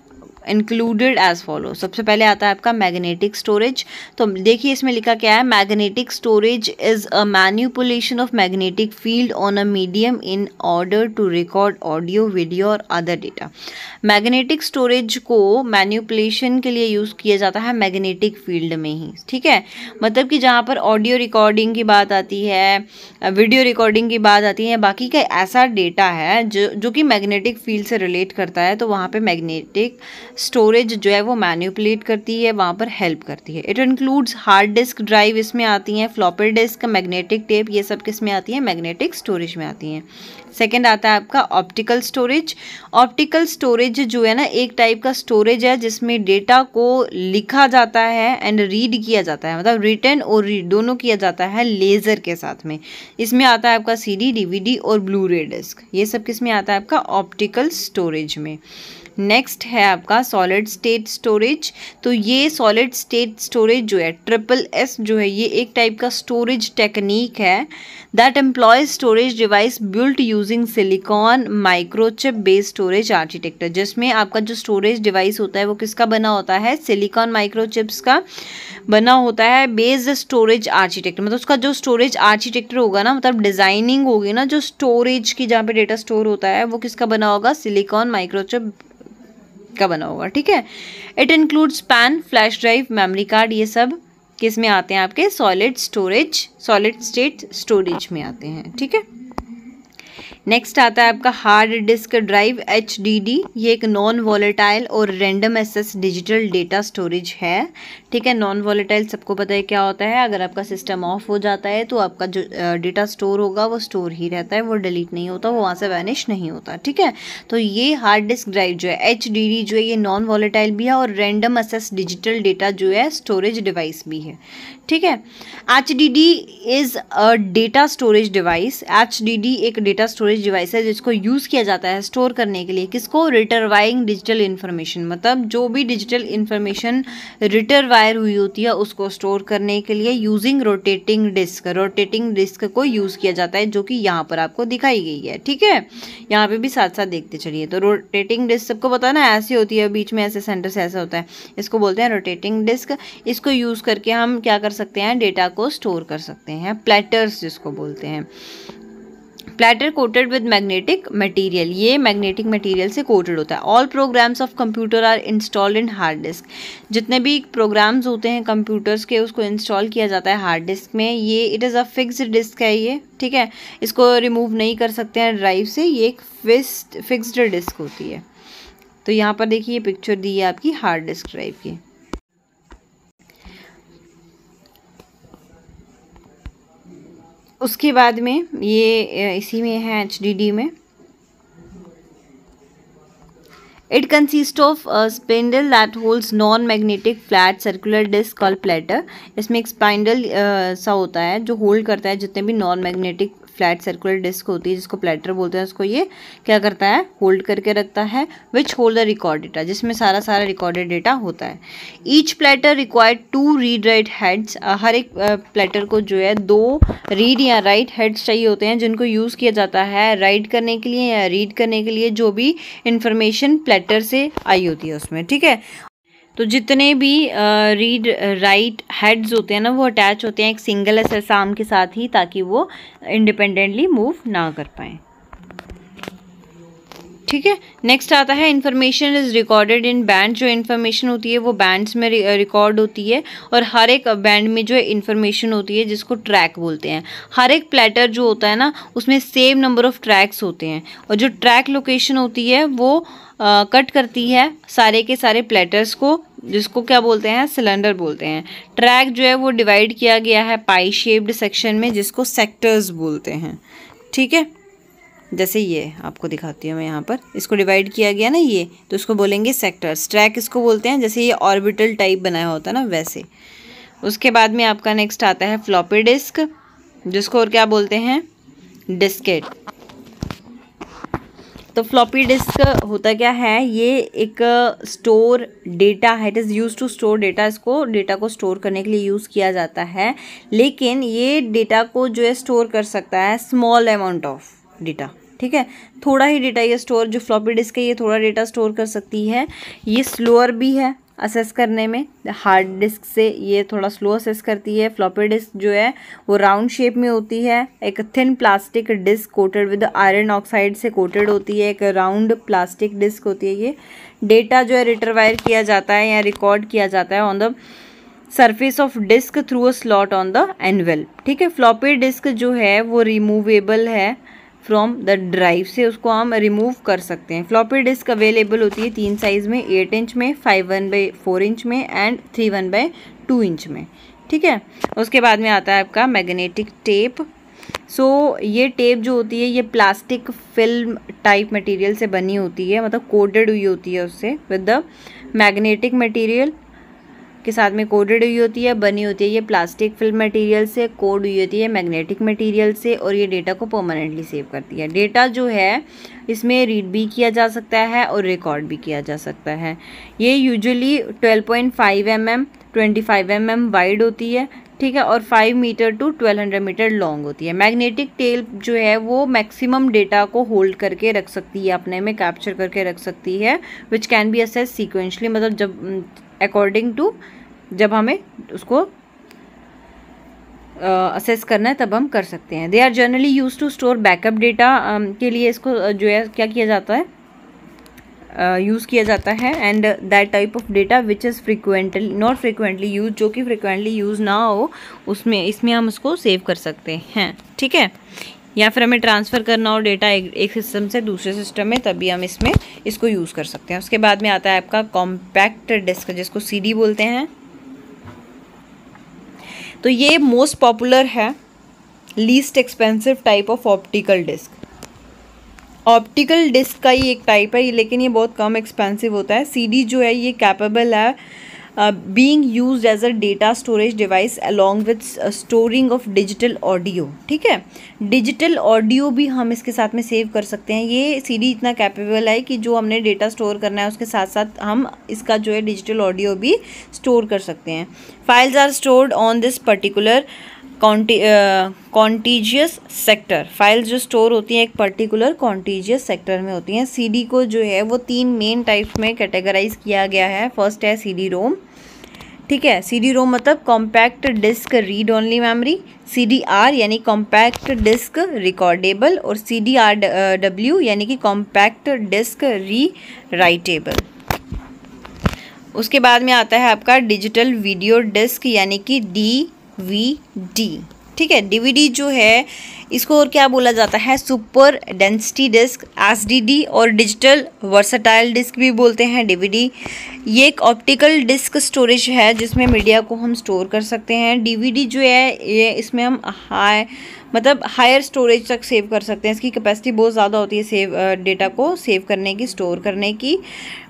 included as follow. सबसे पहले आता है आपका मैग्नेटिक स्टोरेज। तो देखिए इसमें लिखा क्या है, magnetic storage is a manipulation of magnetic field on a medium in order to record audio, video और अदर डेटा। मैग्नेटिक स्टोरेज को मैनिपुलेशन के लिए यूज़ किया जाता है मैग्नेटिक फील्ड में ही, ठीक है। मतलब कि जहाँ पर ऑडियो रिकॉर्डिंग की बात आती है, वीडियो रिकॉर्डिंग की बात आती है, बाकी का ऐसा डेटा है जो कि मैग्नेटिक फील्ड से रिलेट करता है, तो वहाँ पे मैग्नेटिक स्टोरेज जो है वो मैनिपुलेट करती है, वहाँ पर हेल्प करती है। It includes hard disk drive, इसमें आती हैं फ्लॉपी डिस्क, मैग्नेटिक टेप, ये सब किस में आती हैं, मैग्नेटिक स्टोरेज में आती हैं। सेकेंड आता है आपका ऑप्टिकल स्टोरेज। ऑप्टिकल स्टोरेज जो है ना एक टाइप का स्टोरेज है जिसमें डेटा को लिखा जाता है एंड रीड किया जाता है, मतलब रिटन और रीड दोनों किया जाता है लेज़र के साथ में। इसमें आता है आपका CD, DVD और ब्लू रे डिस्क, ये सब किस में आता है आपका ऑप्टिकल स्टोरेज में। नेक्स्ट है आपका सॉलिड स्टेट स्टोरेज। तो ये सॉलिड स्टेट स्टोरेज जो है SSS जो है ये एक टाइप का स्टोरेज टेक्निक है that employees storage device built using silicon microchip based storage architecture, जिसमें आपका जो स्टोरेज डिवाइस होता है वो किसका बना होता है, सिलिकॉन माइक्रोचिप्स का बना होता है बेस्ड स्टोरेज आर्किटेक्चर। मतलब उसका जो स्टोरेज आर्किटेक्चर होगा ना, मतलब डिजाइनिंग होगी ना जो स्टोरेज की जहाँ पे डेटा स्टोर होता है वो किसका बना होगा, सिलिकॉन माइक्रोचिप का बना होगा, ठीक है। It includes pan, flash drive, memory card, ये सब किस में आते हैं आपके सॉलिड स्टेट स्टोरेज में आते हैं, ठीक है। नेक्स्ट आता है आपका हार्ड डिस्क ड्राइव HDD, ये एक नॉन वॉलेटाइल और random access digital data storage है, ठीक है। नॉन वॉलेटाइल सबको पता है क्या होता है, अगर आपका सिस्टम ऑफ हो जाता है तो आपका जो डेटा स्टोर होगा वो स्टोर ही रहता है, वो डिलीट नहीं होता, वो वहाँ से वैनिश नहीं होता, ठीक है। तो ये हार्ड डिस्क ड्राइव जो है HDD जो है ये नॉन वॉलेटाइल भी है और रैंडम एक्सेस डिजिटल डेटा जो है स्टोरेज डिवाइस भी है, ठीक है। HDD is a data storage device. HDD एक डेटा स्टोरेज डिवाइस है जिसको यूज़ किया जाता है स्टोर करने के लिए, किसको, रिट्रीविंग डिजिटल इन्फॉर्मेशन, मतलब जो भी डिजिटल इन्फॉर्मेशन रिट्रीवायर हुई होती है उसको स्टोर करने के लिए यूजिंग रोटेटिंग डिस्क को यूज़ किया जाता है, जो कि यहाँ पर आपको दिखाई गई है, ठीक है। यहाँ पे भी साथ साथ देखते चलिए। तो रोटेटिंग डिस्क सबको पता है ना, ऐसी होती है, बीच में ऐसे सेंटर से ऐसा होता है, इसको बोलते हैं रोटेटिंग डिस्क। इसको यूज़ करके हम क्या कर सकते हैं, डेटा को स्टोर कर सकते हैं। प्लेटर्स जिसको बोलते हैं, platter coated with magnetic material, ये मैग्नेटिक मटेरियल से कोटेड होता है। All programs of computer are installed in hard disk, जितने भी प्रोग्राम्स होते हैं कंप्यूटर्स के उसको इंस्टॉल किया जाता है हार्ड डिस्क में। ये it is a fixed disk है ये, ठीक है, इसको रिमूव नहीं कर सकते हैं ड्राइव से, ये एक फिक्स्ड डिस्क होती है। तो यहाँ पर देखिए पिक्चर दी है आपकी हार्ड डिस्क ड्राइव की। उसके बाद में ये इसी में है HDD में। It consist of spindle that holds non magnetic flat circular disk called platter. इसमें एक स्पाइंडल सा होता है जो होल्ड करता है जितने भी non magnetic flat circular disk होती है जिसको प्लेटर बोलते हैं, उसको ये क्या करता है, होल्ड करके रखता है। Which hold the record data, जिसमें सारा रिकॉर्डेड डेटा होता है। Each platter required 2 read write heads, हर एक प्लेटर को जो है 2 रीड या राइट हेड्स चाहिए होते हैं जिनको यूज़ किया जाता है राइट करने के लिए या रीड करने के लिए जो भी इंफॉर्मेशन प्लेटर से आई होती है उसमें, ठीक है। तो जितने भी रीड राइट हेड्स होते हैं ना वो अटैच होते हैं एक सिंगल एस आर्म के साथ ही, ताकि वो इंडिपेंडेंटली मूव ना कर पाएँ, ठीक है। नेक्स्ट आता है information is recorded in band, जो इन्फॉर्मेशन होती है वो बैंड्स में रिकॉर्ड होती है और हर एक बैंड में जो इन्फॉर्मेशन होती है जिसको ट्रैक बोलते हैं। हर एक प्लेटर जो होता है ना उसमें सेम नंबर ऑफ ट्रैक्स होते हैं और जो ट्रैक लोकेशन होती है वो कट करती है सारे के सारे प्लेटर्स को, जिसको क्या बोलते हैं, सिलेंडर बोलते हैं। ट्रैक जो है वो डिवाइड किया गया है पाई शेप्ड सेक्शन में जिसको सेक्टर्स बोलते हैं, ठीक है। जैसे ये आपको दिखाती हूँ मैं, यहाँ पर इसको डिवाइड किया गया ना ये, तो इसको बोलेंगे सेक्टर्स। ट्रैक इसको बोलते हैं जैसे ये ऑर्बिटल टाइप बनाया होता है ना वैसे। उसके बाद में आपका नेक्स्ट आता है फ्लॉपी डिस्क, जिसको और क्या बोलते हैं, डिस्केट। तो फ्लॉपी डिस्क होता क्या है, ये एक स्टोर डेटा है, it is use to store data. इसको डेटा को स्टोर करने के लिए यूज़ किया जाता है, लेकिन ये डेटा को जो है स्टोर कर सकता है स्मॉल अमाउंट ऑफ डेटा, ठीक है। थोड़ा ही डेटा ये स्टोर, जो फ्लॉपी डिस्क है ये थोड़ा डेटा स्टोर कर सकती है। ये स्लोअर भी है असेस करने में, हार्ड डिस्क से ये थोड़ा स्लो असेस करती है। फ्लॉपी डिस्क जो है वो राउंड शेप में होती है, एक thin plastic disk coated with iron oxide से कोटेड होती है, एक राउंड प्लास्टिक डिस्क होती है ये। डेटा जो है रिट्रीवायर किया जाता है या रिकॉर्ड किया जाता है on the surface of disk through a slot on the envelope, ठीक है। फ्लॉपी डिस्क जो है वो रिमूवेबल है, फ्रॉम द ड्राइव से उसको हम रिमूव कर सकते हैं। फ्लॉपी डिस्क अवेलेबल होती है 3 साइज़ में, 8 इंच में, 5/1/4 इंच में एंड 3/1/2 इंच में, ठीक है। उसके बाद में आता है आपका मैग्नेटिक टेप। ये टेप जो होती है ये प्लास्टिक फिल्म टाइप मटेरियल से बनी होती है, मतलब कोटेड हुई होती है उससे, विद द मैग्नेटिक मटेरियल के साथ में कोटेड हुई होती है, बनी होती है ये प्लास्टिक फिल्म मटेरियल से, कोड हुई होती है मैग्नेटिक मटेरियल से, और ये डेटा को परमानेंटली सेव करती है। डेटा जो है इसमें रीड भी किया जा सकता है और रिकॉर्ड भी किया जा सकता है। ये यूजुअली 12.5 mm 25 mm वाइड होती है, ठीक है, और 5 मीटर टू 1200 मीटर लॉन्ग होती है। मैग्नेटिक टेप जो है वो मैक्सिमम डेटा को होल्ड करके रख सकती है, अपने में कैप्चर करके रख सकती है, which can be assess sequentially, मतलब जब अकॉर्डिंग टू जब हमें उसको असेस करना है तब हम कर सकते हैं। They are generally use to store backup data के लिए इसको जो है क्या किया जाता है, यूज़ किया जाता है। And that type of data which is frequently not frequently use, जो कि फ्रिक्वेंटली यूज़ ना हो उसमें इसमें हम उसको सेव कर सकते हैं, ठीक है। या फिर हमें ट्रांसफ़र करना हो डेटा एक सिस्टम से दूसरे सिस्टम में, तभी हम इसमें इसको यूज़ कर सकते हैं। उसके बाद में आता है आपका कॉम्पैक्ट डिस्क, जिसको CD बोलते हैं। तो ये मोस्ट पॉपुलर है, least expensive type of optical disk. Optical disk का ही एक टाइप है, लेकिन ये बहुत कम एक्सपेंसिव होता है। CD जो है ये कैपेबल है being used as a data storage device along with storing of digital audio, ठीक है। डिजिटल ऑडियो भी हम इसके साथ में सेव कर सकते हैं। ये CD इतना कैपेबल है कि जो हमने डेटा स्टोर करना है उसके साथ साथ हम इसका जो है डिजिटल ऑडियो भी स्टोर कर सकते हैं। Files are stored on this particular contiguous sector. Files जो स्टोर होती हैं एक पर्टिकुलर कॉन्टीजियस सेक्टर में होती हैं। CD को जो है वो 3 मेन टाइप्स में कैटेगराइज किया गया है। फर्स्ट है CD-ROM, ठीक है। CD-ROM मतलब compact disk read only memory, CDR यानी कॉम्पैक्ट डिस्क रिकॉर्डेबल, और CDRW यानी कि कॉम्पैक्ट डिस्क री राइटेबल। उसके बाद में आता है आपका डिजिटल वीडियो डिस्क यानी कि DVD, ठीक है। DVD जो है इसको और क्या बोला जाता है, सुपर डेंसिटी डिस्क, SDD और डिजिटल वर्सटाइल डिस्क भी बोलते हैं DVD। ये एक ऑप्टिकल डिस्क स्टोरेज है जिसमें मीडिया को हम स्टोर कर सकते हैं। DVD जो है ये इसमें हम हायर स्टोरेज तक सेव कर सकते हैं। इसकी कैपेसिटी बहुत ज़्यादा होती है डेटा को सेव करने की, स्टोर करने की,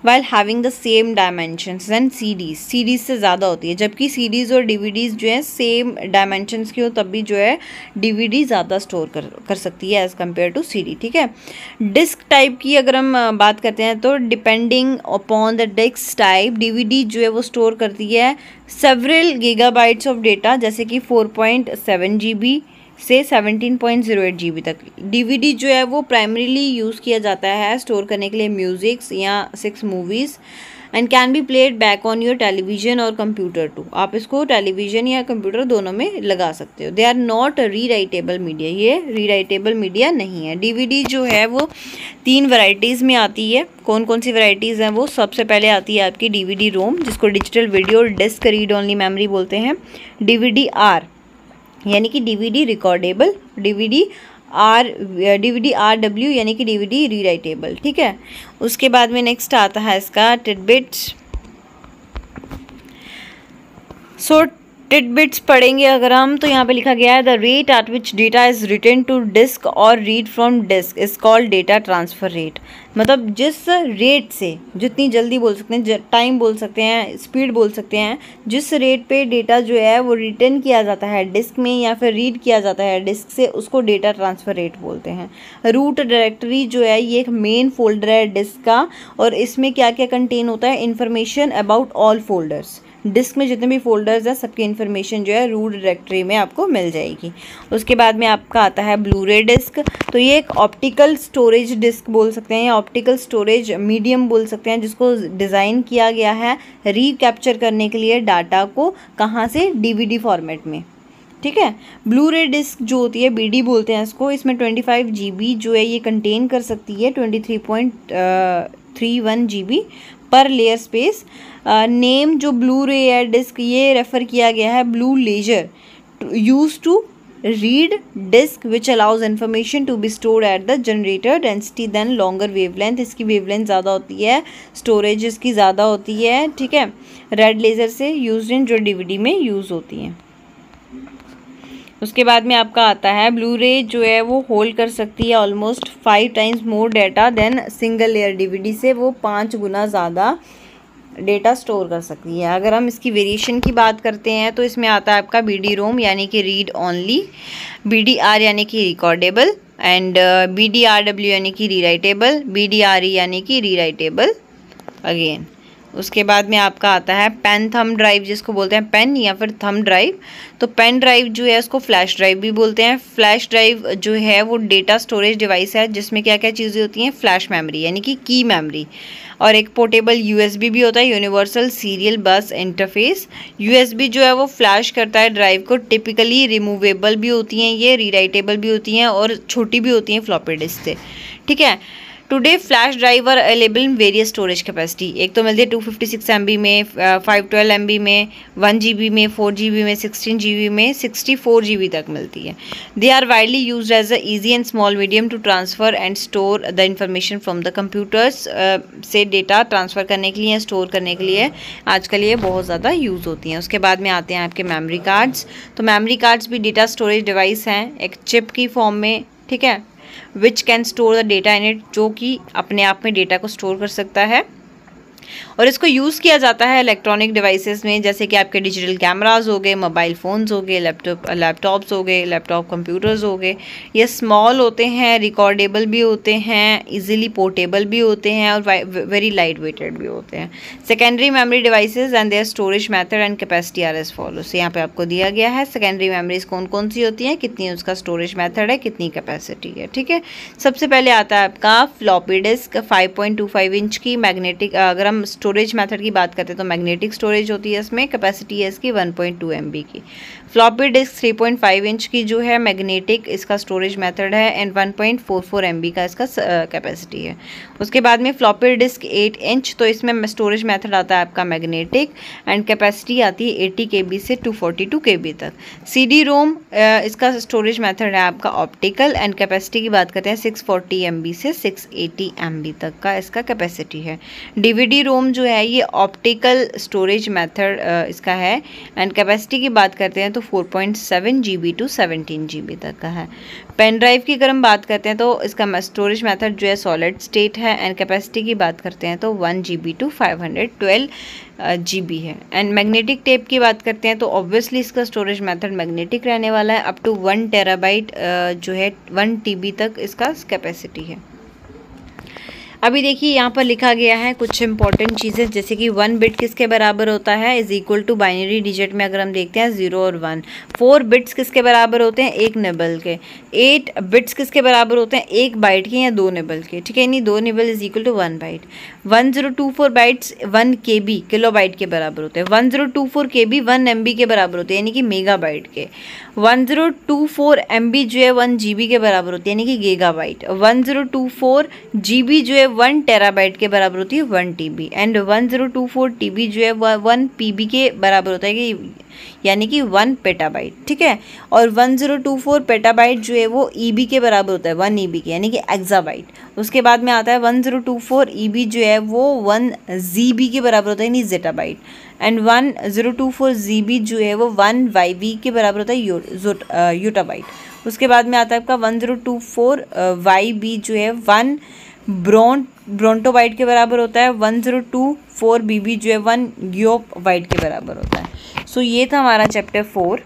while having the same dimensions and CDs से ज़्यादा होती है। जबकि CDs और DVDs जो है सेम डायमेंशंस की हो तब भी जो है DVD ज़्यादा स्टोर कर सकती है एज़ कम्पेयर टू CD, ठीक है। डिस्क टाइप की अगर हम बात करते हैं तो depending upon the disk type DVD जो है वो स्टोर करती है सेवरल गीगाबाइट्स ऑफ डेटा, जैसे कि 4.7 GB से 17.08 GB तक। DVD जो है वो प्राइमरीली यूज़ किया जाता है स्टोर करने के लिए म्यूज़िक्स या 6 movies, and can be played back on your television और कंप्यूटर टू। आप इसको टेलीविजन या कंप्यूटर दोनों में लगा सकते हो। दे आर नॉट री राइटेबल मीडिया, ये री राइटेबल मीडिया नहीं है। DVD जो है वो 3 वैरायटीज़ में आती है। कौन कौन सी वैरायटीज़ हैं वो, सबसे पहले आती है आपकी DVD-ROM जिसको digital video disk read only memory बोलते हैं। DVD-R यानी कि DVD रिकॉर्डेबल, DVD-RW यानी कि DVD रीराइटेबल, ठीक है। उसके बाद में नेक्स्ट आता है इसका टिडबिट्स। टिडबिट्स पढ़ेंगे अगर हम तो यहाँ पे लिखा गया है the rate at which data is written to disk और read from disk is called data transfer rate. मतलब जिस रेट से, जितनी जल्दी बोल सकते हैं, टाइम बोल सकते हैं, स्पीड बोल सकते हैं, जिस रेट पे डेटा जो है वो रिटर्न किया जाता है डिस्क में या फिर रीड किया जाता है डिस्क से, उसको डेटा ट्रांसफ़र रेट बोलते हैं। रूट डायरेक्टरी जो है ये एक मेन फोल्डर है डिस्क का, और इसमें क्या क्या कंटेन होता है, information about all folders. Disk में जितने भी फोल्डर्स हैं सबकी इन्फॉर्मेशन जो है रूट डायरेक्टरी में आपको मिल जाएगी। उसके बाद में आपका आता है ब्लू-रे डिस्क। तो ये एक ऑप्टिकल स्टोरेज डिस्क बोल सकते हैं या ऑप्टिकल स्टोरेज मीडियम बोल सकते हैं, जिसको डिज़ाइन किया गया है रीकैप्चर करने के लिए डाटा को, कहाँ से, DVD फॉर्मेट में, ठीक है। ब्लू-रे डिस्क जो होती है BD बोलते हैं इसको, इसमें 25 GB जो है ये कंटेन कर सकती है, 23.31 GB per layer space. Name जो ब्लू-रे है डिस्क ये रेफ़र किया गया है blue laser use to read disk which allows information to be stored at the generator density than longer wavelength, इसकी वेवलेंथ ज़्यादा होती है, स्टोरेज इसकी ज़्यादा होती है, ठीक है। रेड लेज़र से यूज इन जो डीवीडी में यूज़ होती हैं। उसके बाद में आपका आता है ब्लू रे जो है वो होल्ड कर सकती है almost 5 times more data than single layer DVD से, वो 5 गुना ज़्यादा डेटा स्टोर कर सकती है। अगर हम इसकी वेरिएशन की बात करते हैं तो इसमें आता है आपका BD रोम यानी कि रीड ओनली, BDR यानी कि रिकॉर्डेबल, एंड BDRW यानी कि रीराइटेबल, BDRE यानी कि रीराइटेबल अगेन। उसके बाद में आपका आता है पेन थंब ड्राइव, जिसको बोलते हैं पेन या फिर थंब ड्राइव। तो पेन ड्राइव जो है उसको फ्लैश ड्राइव भी बोलते हैं। फ्लैश ड्राइव जो है वो डेटा स्टोरेज डिवाइस है जिसमें क्या क्या चीज़ें होती हैं, फ्लैश मेमोरी यानी कि की मेमोरी, और एक पोर्टेबल USB भी होता है, यूनिवर्सल सीरियल बस इंटरफेस। USB जो है वो फ्लैश करता है ड्राइव को, टिपिकली रिमूवेबल भी होती हैं ये, रीराइटेबल भी होती हैं और छोटी भी होती हैं फ्लॉपी डिस्क से, ठीक है। Today flash drive are available in various storage capacity, एक तो मिलती है 256 MB में, 512 MB में, 1 GB में, 4 GB में, 16 GB में, 64 GB तक मिलती है। They are widely used as a easy and small medium to transfer and store the information from the computers, से डेटा ट्रांसफ़र करने के लिए, स्टोर करने के लिए आजकल ये बहुत ज़्यादा यूज़ होती हैं। उसके बाद में आते हैं आपके मेमोरी कार्ड्स। तो मेमोरी कार्ड्स भी डेटा स्टोरेज डिवाइस हैं एक चिप की फॉर्म में, ठीक है, which can store the data in it, जो कि अपने आप में डेटा को स्टोर कर सकता है। और इसको यूज़ किया जाता है इलेक्ट्रॉनिक डिवाइसेस में, जैसे कि आपके डिजिटल कैमरास हो गए, मोबाइल फ़ोन्स हो गए, लैपटॉप्स हो गए, लैपटॉप कंप्यूटर्स हो गए। ये स्मॉल होते हैं, रिकॉर्डेबल भी होते हैं, इजीली पोर्टेबल भी होते हैं और वेरी लाइट वेटेड भी होते हैं। Secondary memory devices and their storage method and capacity are as follows. यहाँ पे आपको दिया गया है सेकेंडरी मेमोरीज कौन कौन सी होती हैं, कितनी उसका स्टोरेज मेथड है, कितनी कैपेसिटी है, ठीक है। सबसे पहले आता है आपका फ्लॉपी डिस्क 5.25 इंच की मैग्नेटिक, अगर हम स्टोरेज मेथड की बात करते हैं तो मैग्नेटिक स्टोरेज होती है, इसमें कैपेसिटी है इसकी 1.2 MB की। फ्लॉपी डिस्क 3.5 इंच की जो है मैग्नेटिक, इसका स्टोरेज मेथड है एंड 1.44 MB का इसका कैपेसिटी है। उसके बाद में फ्लॉपी डिस्क 8 इंच, तो इसमें स्टोरेज मेथड आता है आपका मैग्नेटिक एंड कैपेसिटी आती है 80 KB से 242 KB तक। CD रोम इसका स्टोरेज मेथड है आपका ऑप्टिकल एंड कैपेसिटी की बात करते हैं 640 MB से 680 MB तक का इसका कैपेसिटी है। DVD रोम जो है ये ऑप्टिकल स्टोरेज मेथड इसका है एंड कैपेसिटी की बात करते हैं तो 4.7 GB टू 17 GB तक का है। पेन ड्राइव की अगर हम बात करते हैं तो इसका स्टोरेज मेथड जो है सॉलिड स्टेट है एंड कैपेसिटी की बात करते हैं तो 1 GB टू 512 GB है। एंड मैग्नेटिक टेप की बात करते हैं तो ऑब्वियसली इसका स्टोरेज मेथड मैग्नेटिक रहने वाला है, अप टू 1 TB जो है 1 TB तक इसका कैपेसिटी है। अभी देखिए यहाँ पर लिखा गया है कुछ इंपॉर्टेंट चीज़ें, जैसे कि 1 बिट किसके बराबर होता है, is equal to binary digit में अगर हम देखते हैं 0 और 1। 4 बिट्स किसके बराबर होते हैं, 1 निबल के। 8 बिट्स किसके बराबर होते हैं, 1 बाइट के या 2 निबल के, ठीक है, नहीं 2 nibble is equal to 1 byte. 1024 bytes 1 KB kilo byte के बराबर होते हैं। 1024 KB 1 MB के बराबर होते हैं यानी कि मेगा बाइट के। 1024 MB जो है 1 GB के बराबर होती है यानी कि गीगा बाइट। 1024 GB जो है 1 TB के बराबर होती है 1 TB एंड 1024 TB जो है 1 PB के बराबर होता है कि यानी कि 1 पेटाबाइट, ठीक है। और 1024 पेटाबाइट जो है वो EB के बराबर होता है 1 EB के यानी कि एक्साबाइट। उसके बाद में आता है 1024 EB जो है वो 1 ZB के बराबर होता है यानी जेटाबाइट एंड 1024 ZB जो है वो 1 YB के बराबर होता है यूटाबाइट। उसके बाद में आता है आपका 1024 YB जो है 1 ब्रोंटोबाइट के बराबर होता है। 1024 BB जो है 1 गियोबाइट के बराबर होता है। सो ये था हमारा चैप्टर 4।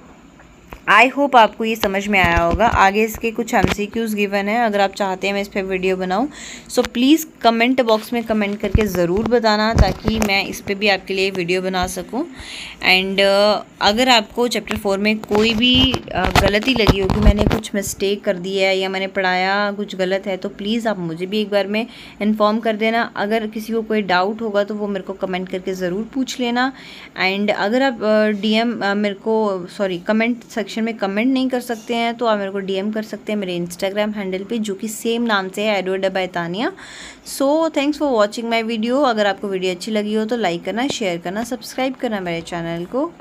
आई होप आपको ये समझ में आया होगा। आगे इसके कुछ MCQs गिवन है, अगर आप चाहते हैं मैं इस पर वीडियो बनाऊं सो प्लीज़ कमेंट बॉक्स में कमेंट करके ज़रूर बताना ताकि मैं इस पर भी आपके लिए वीडियो बना सकूं। एंड अगर आपको चैप्टर 4 में कोई भी गलती लगी होगी, मैंने कुछ मिस्टेक कर दी है या मैंने पढ़ाया कुछ गलत है, तो प्लीज़ आप मुझे भी एक बार में इन्फॉर्म कर देना। अगर किसी को कोई डाउट होगा तो वो मेरे को कमेंट करके ज़रूर पूछ लेना। एंड अगर आप कमेंट सेक्शन में कमेंट नहीं कर सकते हैं तो आप मेरे को DM कर सकते हैं मेरे इंस्टाग्राम हैंडल पे जो कि सेम नाम से है Edward by Tania. So thanks for watching my video. अगर आपको वीडियो अच्छी लगी हो तो लाइक करना, शेयर करना, सब्सक्राइब करना मेरे चैनल को।